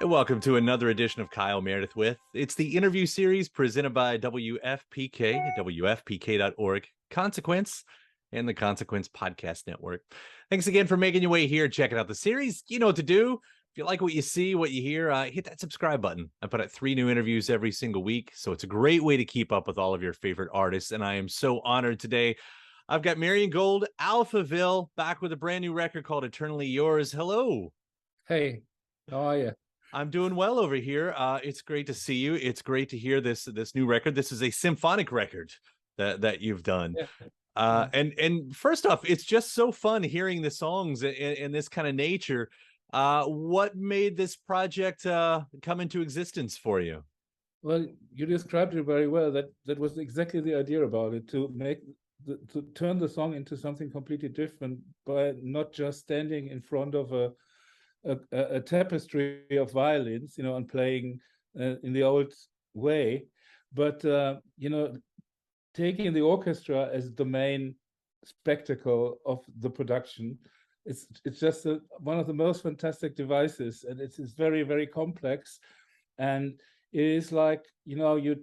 And welcome to another edition of Kyle Meredith with. It's the interview series presented by WFPK, WFPK.org, Consequence, and the Consequence Podcast Network. Thanks again for making your way here, checking out the series. You know what to do. If you like what you see, what you hear, hit that subscribe button. I put out 3 new interviews every single week, so it's a great way to keep up with all of your favorite artists, and I am so honored today. I've got Marian Gold, Alphaville, back with a brand new record called Eternally Yours. Hello. Hey, how are you? I'm doing well over here. It's great to see you. It's great to hear this new record. This is a symphonic record that you've done. Yeah. And first off, it's just so fun hearing the songs in this kind of nature. What made this project come into existence for you? Well, you described it very well. That was exactly the idea about it, to turn the song into something completely different by not just standing in front of a tapestry of violins, and playing in the old way, but taking the orchestra as the main spectacle of the production. It's just one of the most fantastic devices, and it's very, very complex. And it is like, you're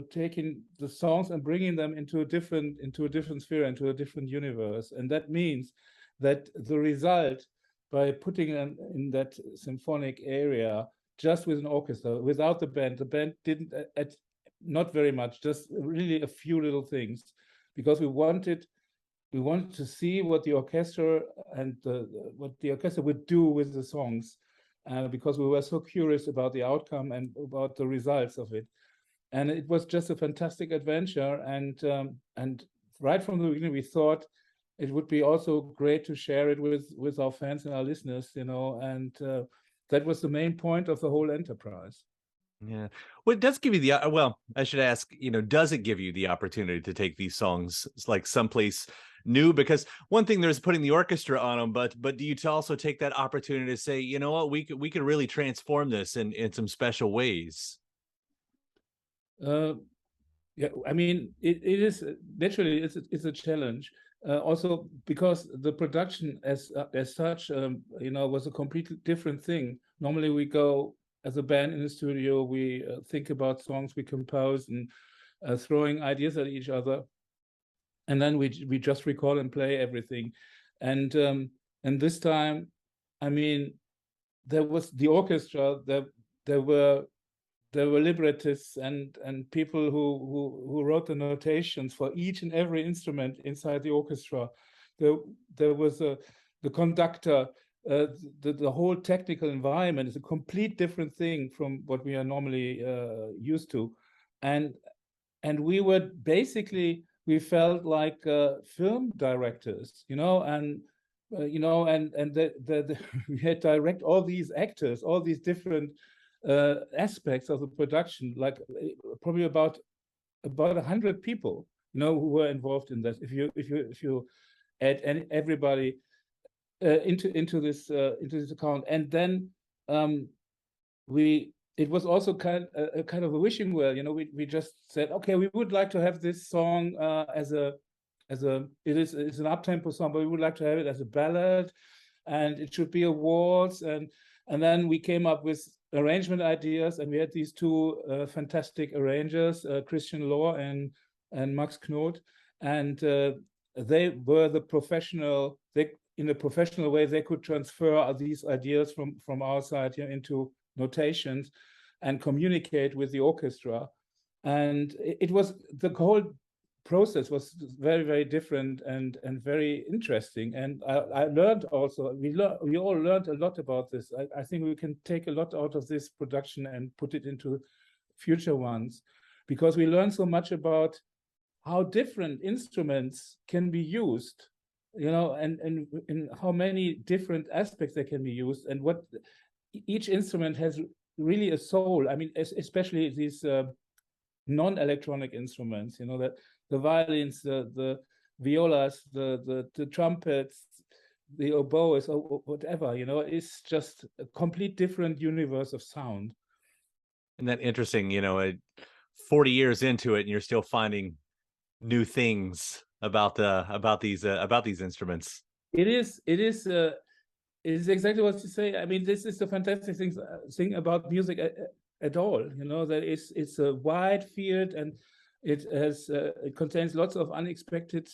taking the songs and bringing them into a different sphere, into a different universe. And that means that the result, by putting them in that symphonic area just with an orchestra, without the band didn't add not very much, just really a few little things, because we wanted to see what the orchestra and what the orchestra would do with the songs, because we were so curious about the outcome and about the results of it. And it was just a fantastic adventure. And right from the beginning, we thought it would be also great to share it with our fans and our listeners, and that was the main point of the whole enterprise. Yeah. Well, it does give you the, well, I should ask, does it give you the opportunity to take these songs like someplace new? Because one thing, there's putting the orchestra on them, but do you also take that opportunity to say, you know what, we could really transform this in some special ways? Yeah, I mean, it is naturally it's a challenge. Also because the production as such, was a completely different thing. Normally we go as a band in the studio, we think about songs we compose and throwing ideas at each other, and then we just record and play everything. And this time, I mean, there was the orchestra. There were librettists and people who wrote the notations for each and every instrument inside the orchestra. There was the conductor. The whole technical environment is a complete different thing from what we are normally used to, and we were basically, we felt like film directors, and we had direct all these actors, all these different aspects of the production, like probably about 100 people, who were involved in that. If you add everybody into this account, and then it was also kind of a wishing well. We just said, okay, we would like to have this song it's an up-tempo song, but we would like to have it as a ballad, and it should be a waltz, and then we came up with arrangement ideas, and we had these 2 fantastic arrangers, Christian Lohr and Max Knoth, and they were the professional. In a professional way, they could transfer these ideas from our side into notations and communicate with the orchestra. And it was, the whole process was very, very different and very interesting. And I learned also, we all learned a lot about this. I think we can take a lot out of this production and put it into future ones, because we learned so much about how different instruments can be used, and how many different aspects they can be used, and what each instrument has really a soul. I mean, especially these non-electronic instruments, that the violins, the violas, the trumpets, the oboes, or whatever, it's just a complete different universe of sound. Isn't that interesting? 40 years into it, and you're still finding new things about these instruments. It is It's exactly what you say. I mean, this is the fantastic thing about music at all. You know, that it's a wide field, and it contains lots of unexpected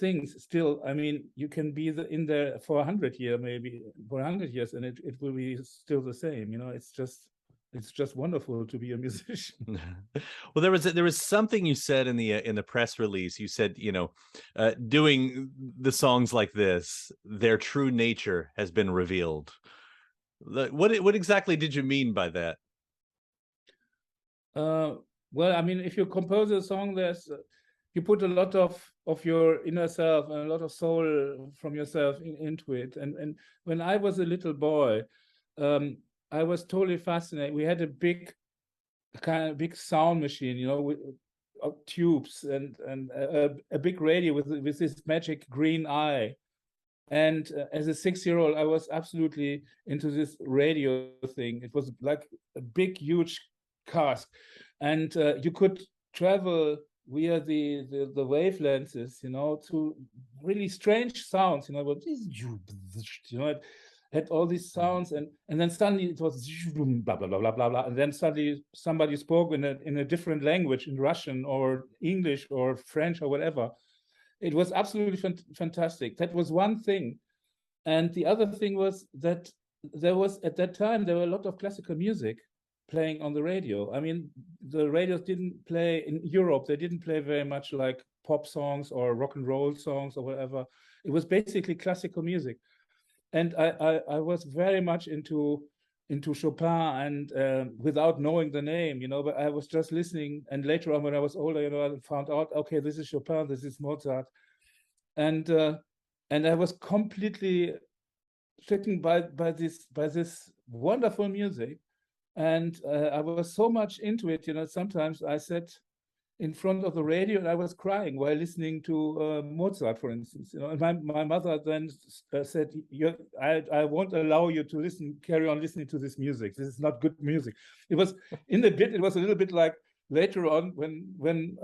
things. Still, I mean, you can be in there for 100 years, maybe for 100 years, and it will be still the same. You know, it's just wonderful to be a musician. Well, there was something you said in the press release. You said, doing the songs like this, their true nature has been revealed. What exactly did you mean by that? Well, I mean, if you compose a song, you put a lot of your inner self and a lot of soul from yourself into it. And when I was a little boy, I was totally fascinated. We had a big big sound machine, you know, with tubes and a big radio with this magic green eye. And as a 6-year-old, I was absolutely into this radio thing. It was like a big, huge cask, and you could travel via the wavelengths, you know, to really strange sounds. You know, it had all these sounds, and then suddenly it was blah blah blah blah blah blah, and then suddenly somebody spoke in a different language, in Russian or English or French or whatever. It was absolutely fantastic. That was one thing. And the other thing was that at that time, there were a lot of classical music playing on the radio. I mean, the radios didn't play in Europe. They didn't play very much like pop songs or rock and roll songs or whatever. It was basically classical music. And I was very much into Chopin, and without knowing the name, you know, but I was just listening. And later on, when I was older, you know, I found out, okay, this is Chopin, this is Mozart, and I was completely taken by this wonderful music, and I was so much into it. You know, sometimes I sat in front of the radio and I was crying while listening to Mozart, for instance. You know, and my mother then said, I won't allow you to carry on listening to this music. This is not good music." It was it was a little bit like later on when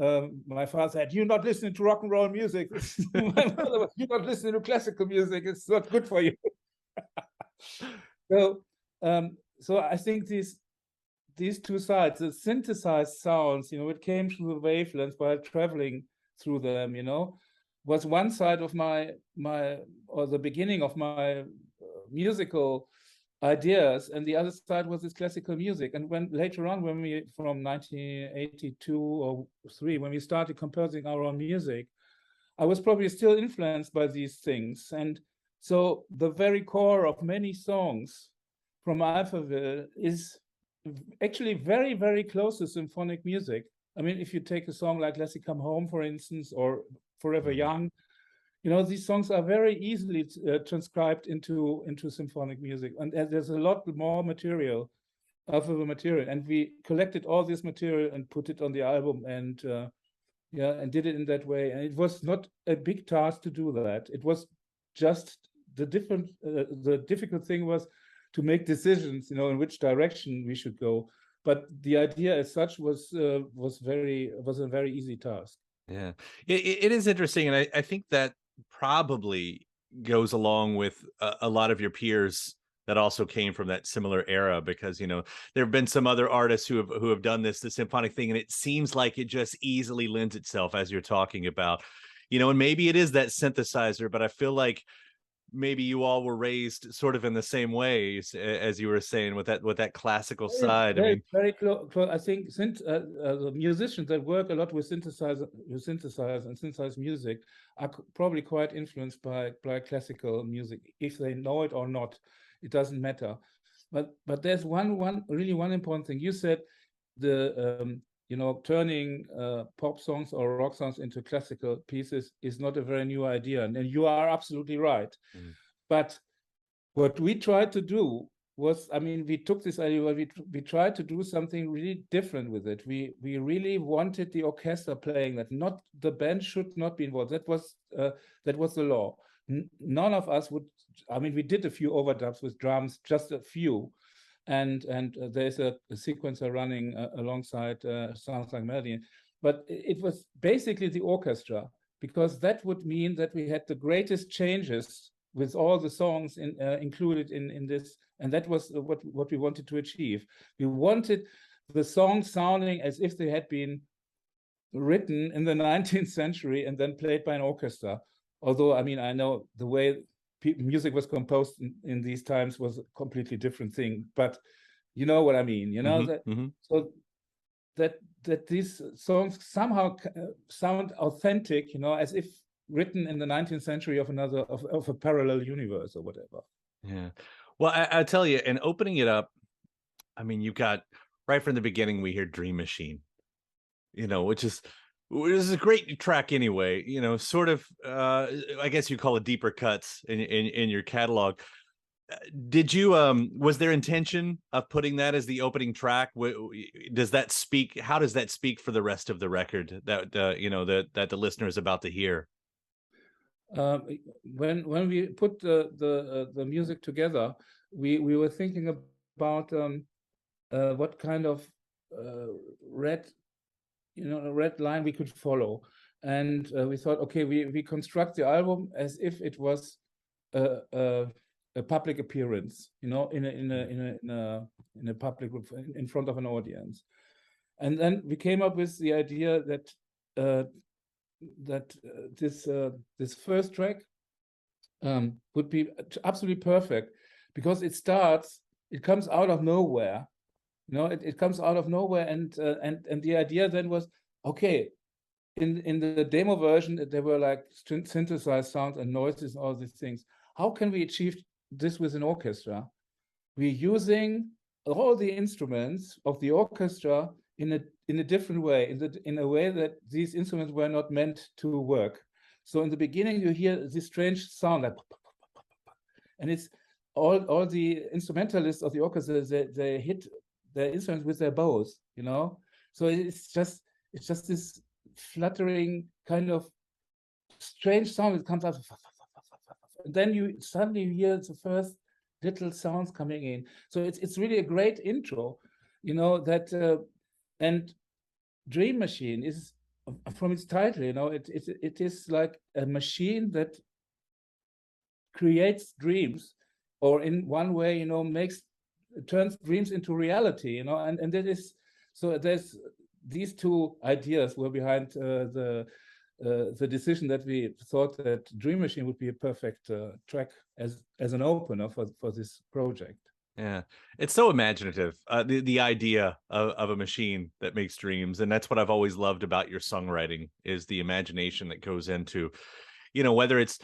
my father said, "You're not listening to rock and roll music." My mother was, "You're not listening to classical music. It's not good for you." So I think these two sides, the synthesized sounds, you know, it came through the wavelengths while traveling through them, you know, was one side of my or the beginning of my musical ideas, and the other side was this classical music. And when later on, when we from 1982 or 3, when we started composing our own music, I was probably still influenced by these things. And so the very core of many songs from Alphaville is actually very, very close to symphonic music. I mean, if you take a song like "Lassie Come Home," for instance, or "Forever Young," you know, these songs are very easily transcribed into symphonic music. And there's a lot more material, Alphaville material. And we collected all this material and put it on the album, and and did it in that way. And it was not a big task to do that. It was just the difficult thing was to make decisions, you know, in which direction we should go. But the idea as such was a very easy task. Yeah, it is interesting, and I think that probably goes along with a lot of your peers that also came from that similar era, because, you know, there have been some other artists who have done the symphonic thing, and it seems like it just easily lends itself, as you're talking about, you know, and maybe it is that synthesizer, but I feel like maybe you all were raised sort of in the same ways, as you were saying, with that classical side. I mean, very close. I think the musicians that work a lot with synthesizer and synthesized music are probably quite influenced by classical music. If they know it or not, it doesn't matter. But there's one really important thing. You said the you know, turning pop songs or rock songs into classical pieces is not a very new idea, and you are absolutely right. But what we tried to do was, I mean, we took this idea, we tried to do something really different with it. We really wanted the orchestra playing that. Not the band should not be involved. That was the law. None of us would. I mean, we did a few overdubs with drums, just a few, and there's a sequencer running alongside "Sounds Like Melody," but it was basically the orchestra, because that would mean that we had the greatest changes with all the songs included in this, and that was what we wanted to achieve. We wanted the songs sounding as if they had been written in the 19th century and then played by an orchestra. Although, I mean, I know the way music was composed in these times was a completely different thing, but you know what I mean, you know, so that these songs somehow sound authentic, you know, as if written in the 19th century of a parallel universe or whatever. Yeah. Well, I tell you, and opening it up, I mean, you got right from the beginning, we hear Dream Machine, you know, which is a great track anyway, you know, sort of, I guess you call it deeper cuts in your catalog. Did you, was there intention of putting that as the opening track? Does that speak, how does that speak for the rest of the record that, you know, that the listener is about to hear? When we put the music together, we were thinking about what kind of red line we could follow, and we thought, okay, we construct the album as if it was a public appearance, you know, in a public, in front of an audience, and then we came up with the idea that this first track would be absolutely perfect, because it comes out of nowhere, you know, it comes out of nowhere, and the idea then was, okay, in the demo version there were like synthesized sounds and noises and all these things. How can we achieve this with an orchestra? We're using all the instruments of the orchestra in a different way, in a way that these instruments were not meant to work. So in the beginning you hear this strange sound, like, and it's all the instrumentalists of the orchestra, they hit their instruments with their bows, you know. So it's just this fluttering kind of strange sound that comes out, and then you suddenly hear the first little sounds coming in. So it's really a great intro, you know, that and Dream Machine is, from its title, you know, it is like a machine that creates dreams, or in one way, you know, turns dreams into reality, you know, and that is, so there's these two ideas were behind the decision that we thought that Dream Machine would be a perfect track as an opener for this project. Yeah, it's so imaginative, the idea of a machine that makes dreams, and that's what I've always loved about your songwriting, is the imagination that goes into, you know, whether it's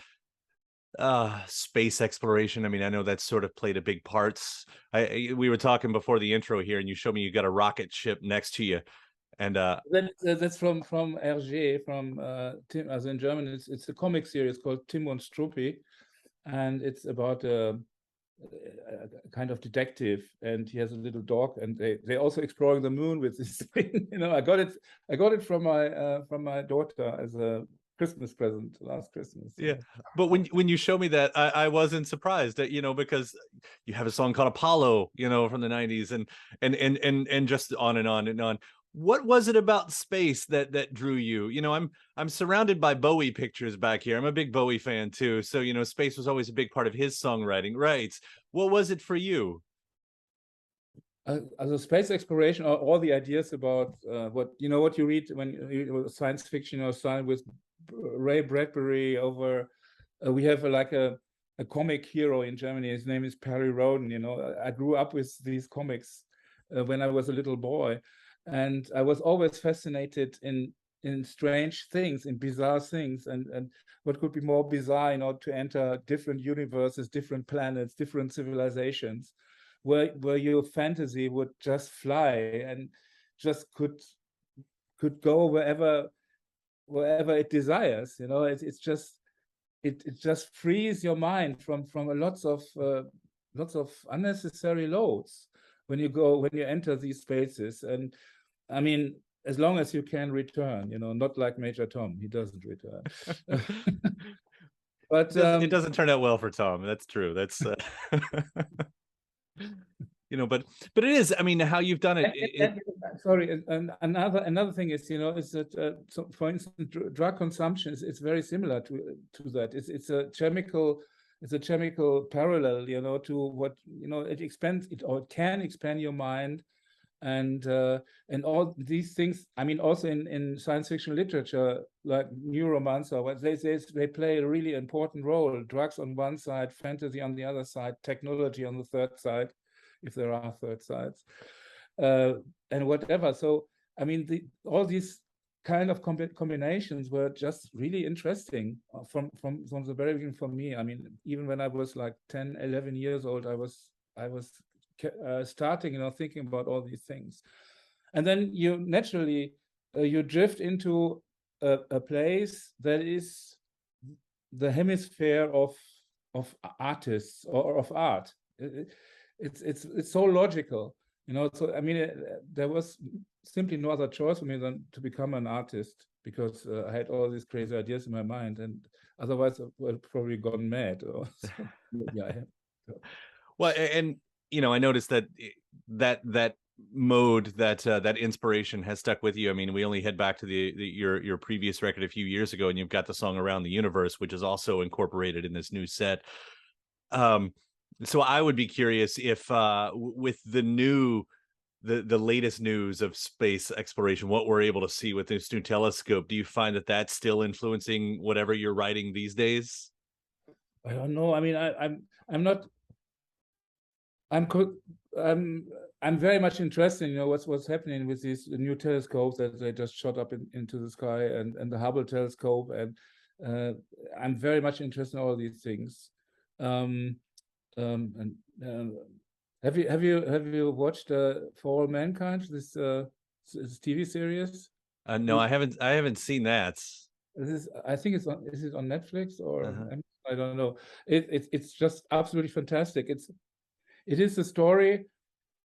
space exploration. I mean, I know that's sort of played a big part. We were talking before the intro here, and you showed me you got a rocket ship next to you, and that's from Hergé, from Tim, as in German. It's a comic series called Tim und Struppi, and it's about a kind of detective, and he has a little dog, and they're also exploring the moon with this thing. You know, I got it from my daughter as a Christmas present last Christmas. Yeah, but when you show me that, I wasn't surprised, that, you know, because you have a song called Apollo, you know, from the 90s, and just on and on and on. What was it about space that drew you? You know, I'm surrounded by Bowie pictures back here. I'm a big Bowie fan too, so, you know, space was always a big part of his songwriting, right? What was it for you? As a space exploration, or all the ideas about what you read when you science fiction, or science with Ray Bradbury over. We have a comic hero in Germany. His name is Perry Rhodan. You know, I grew up with these comics when I was a little boy, and I was always fascinated in strange things, in bizarre things, and what could be more bizarre, you know, to enter different universes, different planets, different civilizations, where your fantasy would just fly and just could go wherever it desires. You know, it just frees your mind from lots of unnecessary loads when you enter these spaces. And I mean, as long as you can return, you know, not like Major Tom, he doesn't return. But it doesn't turn out well for Tom. That's true. That's you know, but it is, I mean, how you've done it. Sorry, and another thing is, you know, is that so for instance, drug consumption is very similar to that. It's a chemical it's a chemical parallel, you know, to what, you know, it expands it, or it can expand your mind. And all these things, I mean, also in science fiction literature, like Neuromancer, what they play a really important role. Drugs on one side, fantasy on the other side, technology on the third side, if there are third sides, and whatever. So I mean, all these kind of combinations were just really interesting from the very beginning for me. I mean, even when I was like 10, 11 years old, I was starting, you know, thinking about all these things. And then you naturally you drift into a place that is the hemisphere of artists or of art. It's so logical, you know. So I mean, there was simply no other choice for me than to become an artist, because I had all these crazy ideas in my mind, and otherwise I would have probably gone mad. Or so, yeah. Well, and you know, I noticed that that mode, that inspiration has stuck with you. I mean, we only head back to your previous record a few years ago, and you've got the song "Around the Universe," which is also incorporated in this new set. So I would be curious if with the latest news of space exploration, what we're able to see with this new telescope, do you find that that's still influencing whatever you're writing these days? I don't know. I mean, I'm not. I'm very much interested, you know, what's happening with these new telescopes that they just shot up into the sky, and the Hubble telescope, and I'm very much interested in all these things. And have you watched For All Mankind, this TV series? No, I haven't seen that. I think it's on. Is it on Netflix or I don't know. It's just absolutely fantastic. It is a story.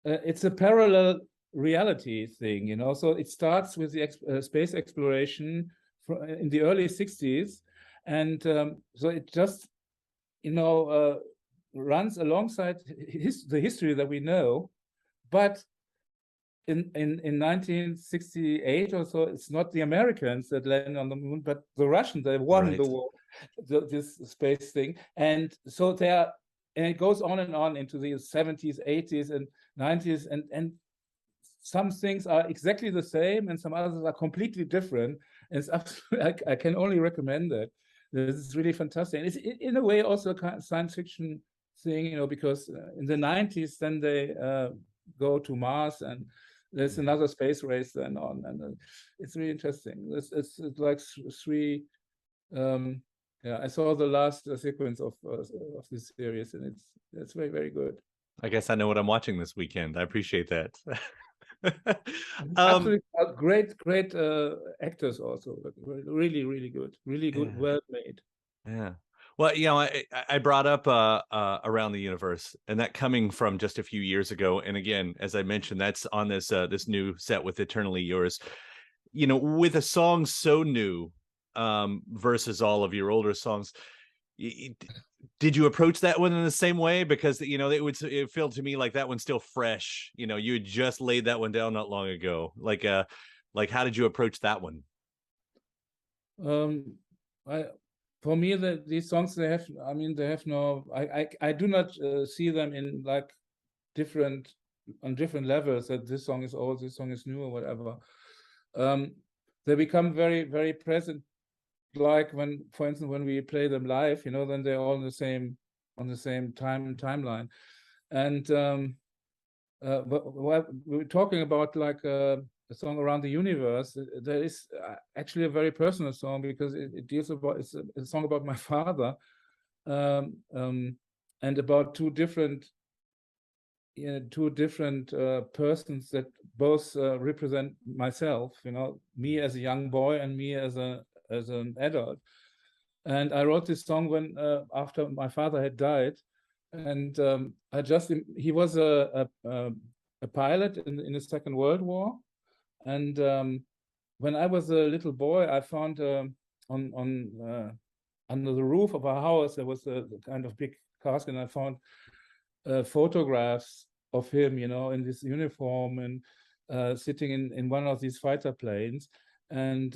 It's a parallel reality thing, you know. So it starts with the space exploration in the early '60s, and so it just, you know, runs alongside the history that we know. But in 1968 or so, it's not the Americans that landed on the moon, but the Russians that won the war, this space thing. And so and it goes on and on into the 70s, 80s, and 90s, and some things are exactly the same, and some others are completely different. And it's absolutely, I can only recommend that. This is really fantastic. And it's in a way also a kind of science fiction thing, you know, because in the 90s, then they go to Mars, and there's another space race then on, and it's really interesting. It's like three. Yeah, I saw the last sequence of this series, and it's very, very good. I guess I know what I'm watching this weekend. I appreciate that. Absolutely great actors also. Really, really good. Really good, yeah. well made. Yeah. Well, you know, I brought up Around the Universe, and that coming from just a few years ago. And again, as I mentioned, that's on this this new set with Eternally Yours. You know, with a song so new versus all of your older songs, did you approach that one in the same way? Because, you know, it felt to me like that one's still fresh. You know, you had just laid that one down not long ago. Like how did you approach that one? For me, these songs, they have no, I do not see them in like on different levels, that this song is old, this song is new, or whatever. They become very, very present, like when, for instance, when we play them live, you know, then they're all on the same timeline. And but we're talking about like a song Around the Universe. There is actually a very personal song, because it deals about, it's a song about my father, and about two different persons that both represent myself, you know, me as a young boy and me as an adult. And I wrote this song when after my father had died, and he was a pilot in the Second World War, and when I was a little boy, I found on under the roof of our house there was a kind of big casket, and I found photographs of him, you know, in this uniform, and sitting in one of these fighter planes. And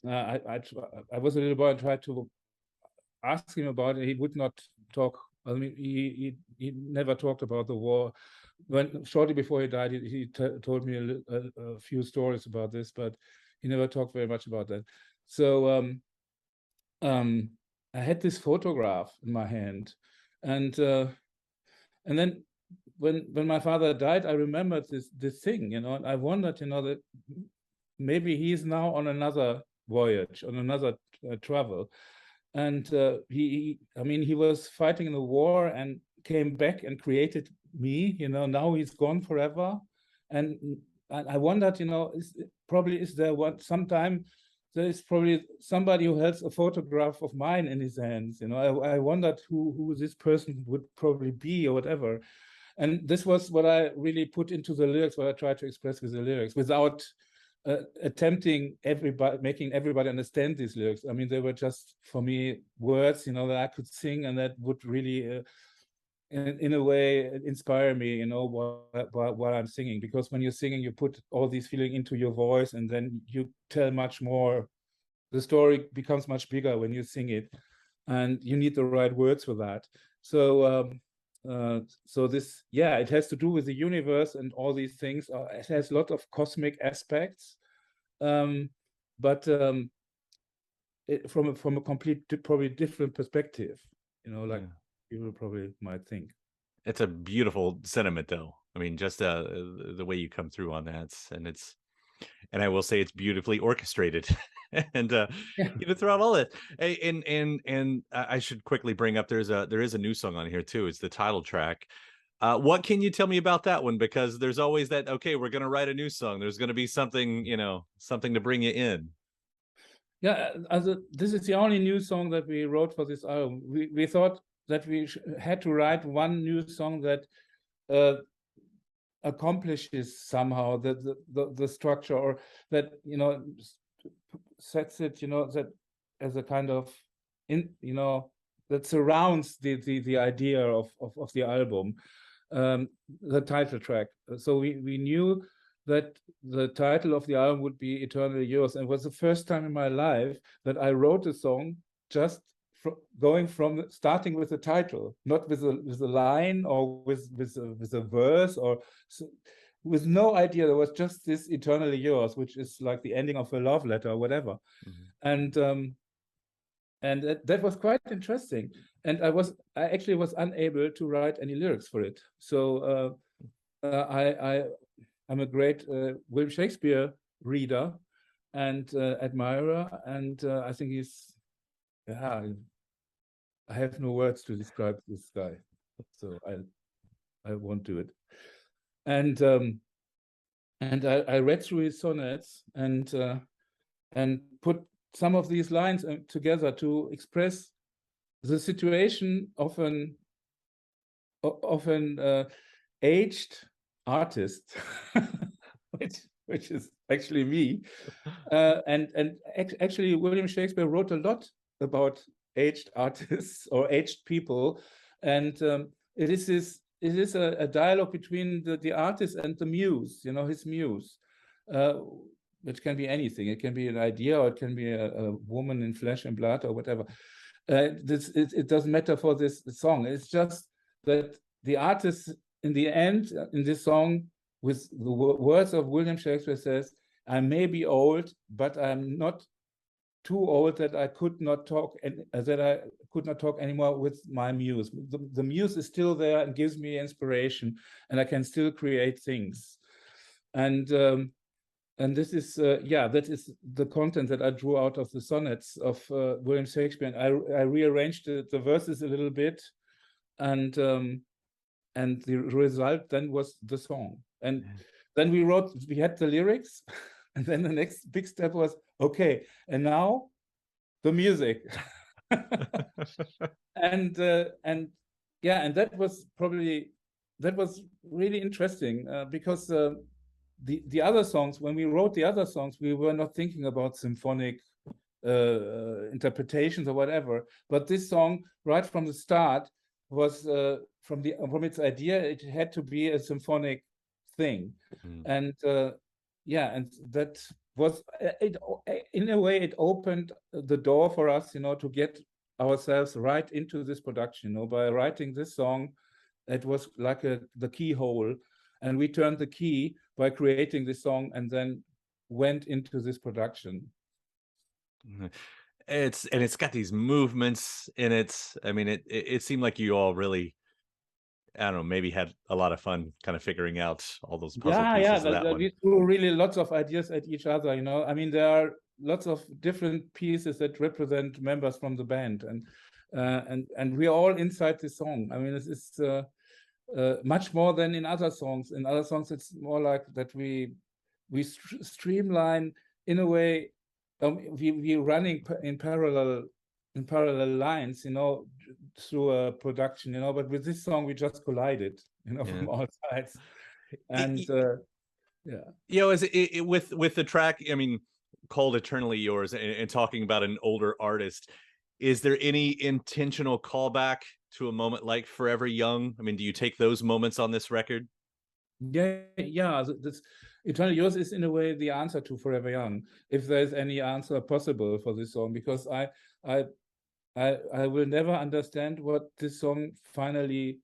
I was a little boy and tried to ask him about it, he would not talk. I mean, he never talked about the war. When shortly before he died, he told me a few stories about this, but he never talked very much about that. So I had this photograph in my hand, and then when my father died, I remembered this thing, you know, and I wondered, you know, that maybe he's now on another voyage, on another travel, and I mean, he was fighting in the war and came back and created me, you know. Now he's gone forever, and I wondered, you know, is there sometime there is probably somebody who has a photograph of mine in his hands, you know. I wondered who this person would probably be or whatever. And this was what I really put into the lyrics, what I tried to express with the lyrics, without attempting making everybody understand these lyrics. I mean, they were just, for me, words, you know, that I could sing and that would really, in a way, inspire me, you know, while I'm singing. Because when you're singing, you put all these feelings into your voice, and then you tell much more. The story becomes much bigger when you sing it, and you need the right words for that. So so this, yeah, it has to do with the universe and all these things. It has a lot of cosmic aspects, but from a complete, probably different perspective, you know, like people probably might think. It's a beautiful sentiment, though. I mean, just the way you come through on that, and I will say it's beautifully orchestrated. And you know, throughout all that, and I should quickly bring up there is a new song on here too. It's the title track. What can you tell me about that one? Because there's always that, okay, we're going to write a new song. There's going to be something, you know, something to bring you in. Yeah, this is the only new song that we wrote for this album. We thought that we had to write one new song that accomplishes somehow the structure, or that, you know, sets it, you know, that as a kind of, you know, that surrounds the idea of the album, the title track. So we knew that the title of the album would be Eternally Yours, and it was the first time in my life that I wrote a song just starting with the title, not with a line or with a verse, or with no idea. There was just this Eternally Yours, which is like the ending of a love letter or whatever. And that was quite interesting. And I actually was unable to write any lyrics for it. So I'm a great William Shakespeare reader and admirer, and I think he's, yeah, I have no words to describe this guy, so I won't do it. And I read through his sonnets and put some of these lines together to express the situation of an aged artist, which is actually me. And actually, William Shakespeare wrote a lot about aged artists or aged people, and it is a dialogue between the artist and the muse, you know, his muse, which can be anything. It can be an idea, or it can be a woman in flesh and blood, or whatever. It doesn't matter for this song. It's just that the artist, in the end, in this song, with the words of William Shakespeare, says, "I may be old, but I'm not too old that I could not talk, and that I could not talk anymore with my muse. The muse is still there and gives me inspiration, and I can still create things." And this is that is the content that I drew out of the sonnets of William Shakespeare. And I rearranged the verses a little bit, and the result then was the song. And then we had the lyrics, and then the next big step was, okay, and now the music. and that was really interesting, because the other songs, when we wrote the other songs, we were not thinking about symphonic interpretations or whatever. But this song, right from the start, was from its idea, it had to be a symphonic thing. And and that was in a way, it opened the door for us, you know, to get ourselves right into this production. You know, by writing this song, it was like the keyhole, and we turned the key by creating this song, and then went into this production. It's got these movements in it. I mean, it seemed like you all really, I don't know, maybe had a lot of fun kind of figuring out all those puzzle pieces of that one. We threw really lots of ideas at each other, you know. I mean, there are lots of different pieces that represent members from the band, and we're all inside the song. I mean, it's much more than in other songs. In other songs, it's more like that we streamline in a way. We're running in parallel lines, you know, through a production, you know. But with this song, we just collided, you know, from all sides. And you know, as with the track, I mean, called Eternally Yours, and talking about an older artist, is there any intentional callback to a moment like Forever Young? I mean, do you take those moments on this record? Yeah. This Eternally Yours is in a way the answer to Forever Young, if there's any answer possible for this song, because I will never understand what this song finally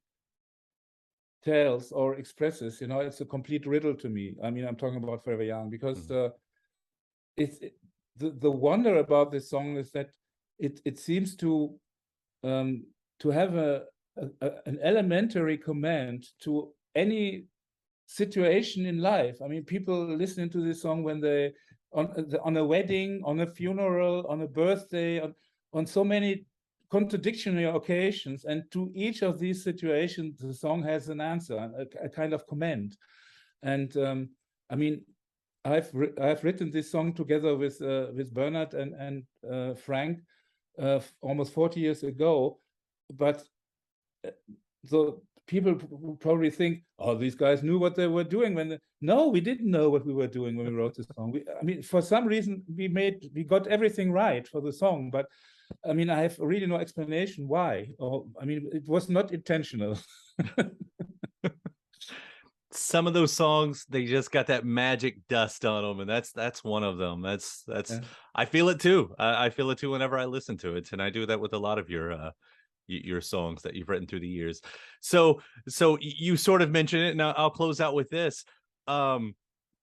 tells or expresses. You know, it's a complete riddle to me. I mean, I'm talking about Forever Young, because the wonder about this song is that it seems to have an elementary command to any situation in life. I mean, people listening to this song when they on a wedding, on a funeral, on a birthday, on so many contradictory occasions, and to each of these situations, the song has an answer, a kind of command. And I mean, I've written this song together with Bernard and Frank almost 40 years ago, but the people probably think, oh, these guys knew what they were doing no, we didn't know what we were doing when we wrote this song. I mean, for some reason we got everything right for the song, but I mean, I have really no explanation why. I mean, it was not intentional. Some of those songs, they just got that magic dust on them, and that's one of them. That's I feel it too. I feel it too whenever I listen to it, and I do that with a lot of your songs that you've written through the years. So you sort of mentioned it, and I'll close out with this. You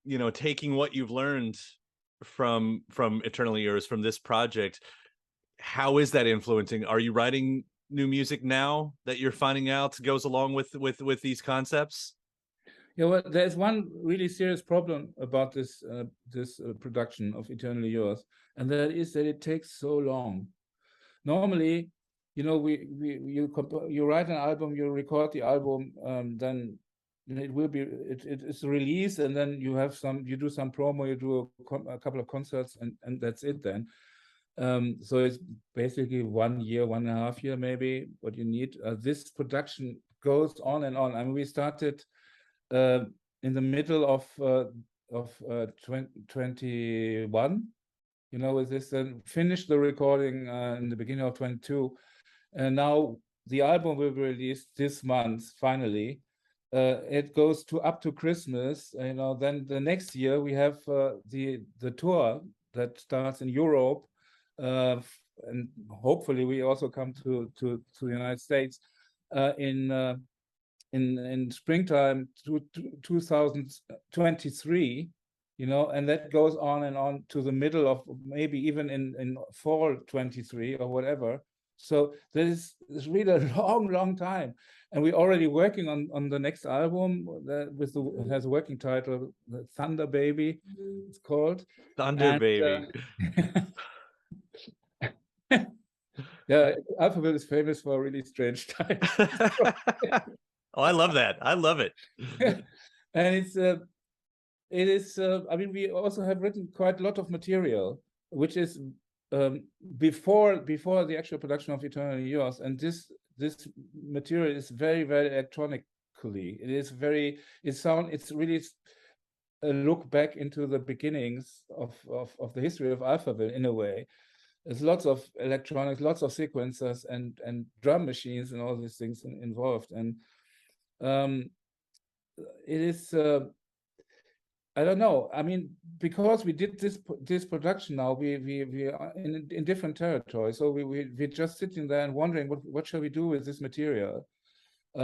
know, taking what you've learned from Eternally Yours, from this project, how is that influencing? Are you writing new music now that you're finding out goes along with these concepts? Yeah, well, there's one really serious problem about this production of Eternally Yours, and that is that it takes so long. Normally, you know, you write an album, you record the album, then it will be it's released, and then you do some promo, you do a couple of concerts, and that's it then. So it's basically 1 year, 1.5 years maybe what you need. This production goes on and on. I mean, we started in the middle of 2021, you know, with this, and finished the recording in the beginning of 22, and now the album will be released this month finally. It goes up to Christmas, you know. Then the next year we have the tour that starts in Europe, and hopefully we also come to the United States in springtime 2023, you know, and that goes on and on to the middle of maybe even in fall 23 or whatever. So there's really a long time, and we're already working on the next album that it has a working title, Thunderbaby. It's called Thunderbaby. Yeah, Alphaville is famous for really strange titles. Oh, I love that. I love it. And it is. I mean, we also have written quite a lot of material, which is before the actual production of Eternally Yours, and this material is very electronically. It is very. It's really a look back into the beginnings of the history of Alphaville in a way. There's lots of electronics, lots of sequencers and drum machines and all these things involved. And it is. I don't know. I mean, because we did this production now, we are in different territories. So we're just sitting there and wondering what shall we do with this material. We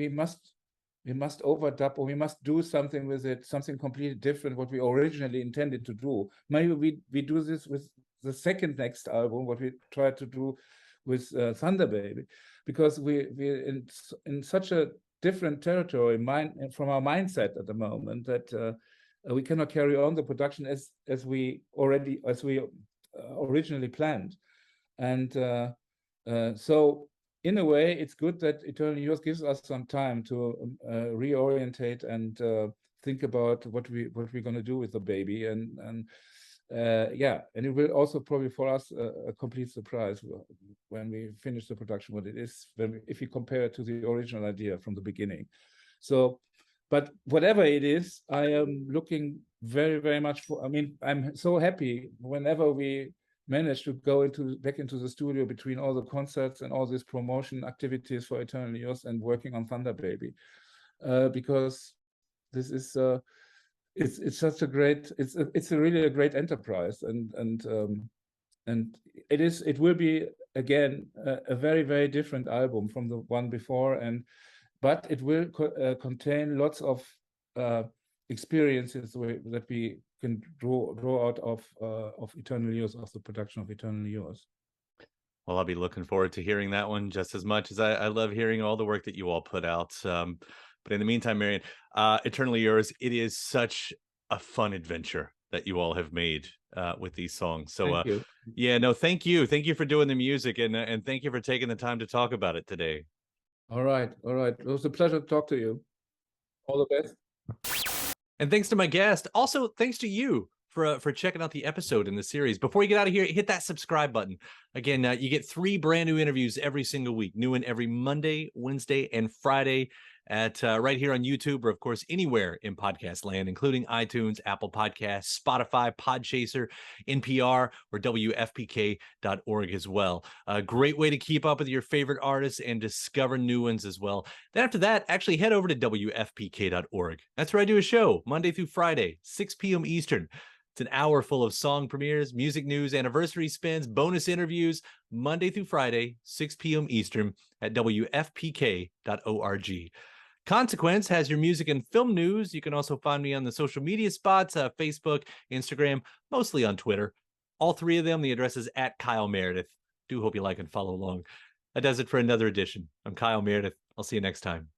must overdub, or we must do something with it, something completely different what we originally intended to do. Maybe we do this with the second next album, what we tried to do with Thunderbaby, because we're in such a different territory from our mindset at the moment that we cannot carry on the production as we originally planned. And so in a way, it's good that Eternal Yours gives us some time to reorientate and think about what we're going to do with the baby, and yeah, and it will also probably for us a complete surprise when we finish the production what it is, if you compare it to the original idea from the beginning. So, but whatever it is, I am looking very, very much for. I mean, I'm so happy whenever we managed to go back into the studio between all the concerts and all these promotion activities for Eternal Yours and working on Thunderbaby, because this is it's such a great, it's really a great enterprise, and it will be again a very, very different album from the one before, but it will contain lots of experiences that we can draw out of Eternal Yours, of the production of Eternal Yours. Well, I'll be looking forward to hearing that one just as much as I love hearing all the work that you all put out. But in the meantime, Marian, Eternally Yours, it is such a fun adventure that you all have made with these songs. So Thank you. yeah, no, thank you. Thank you for doing the music, and thank you for taking the time to talk about it today. All right. It was a pleasure to talk to you. All the best. And thanks to my guest. Also, thanks to you for checking out the episode in the series. Before you get out of here, hit that subscribe button. Again, you get 3 brand new interviews every single week. New one every Monday, Wednesday, and Friday at right here on YouTube, or of course anywhere in podcast land, including iTunes, Apple Podcasts, Spotify, Podchaser, NPR, or WFPK.org as well. A great way to keep up with your favorite artists and discover new ones as well. Then after that, actually head over to WFPK.org. That's where I do a show Monday through Friday, 6 p.m. Eastern. It's an hour full of song premieres, music news, anniversary spins, bonus interviews, Monday through Friday, 6 p.m. Eastern at WFPK.org. Consequence has your music and film news. You can also find me on the social media spots, Facebook, Instagram, mostly on Twitter. All 3 of them, the address is at Kyle Meredith. Do hope you like and follow along. That does it for another edition. I'm Kyle Meredith. I'll see you next time.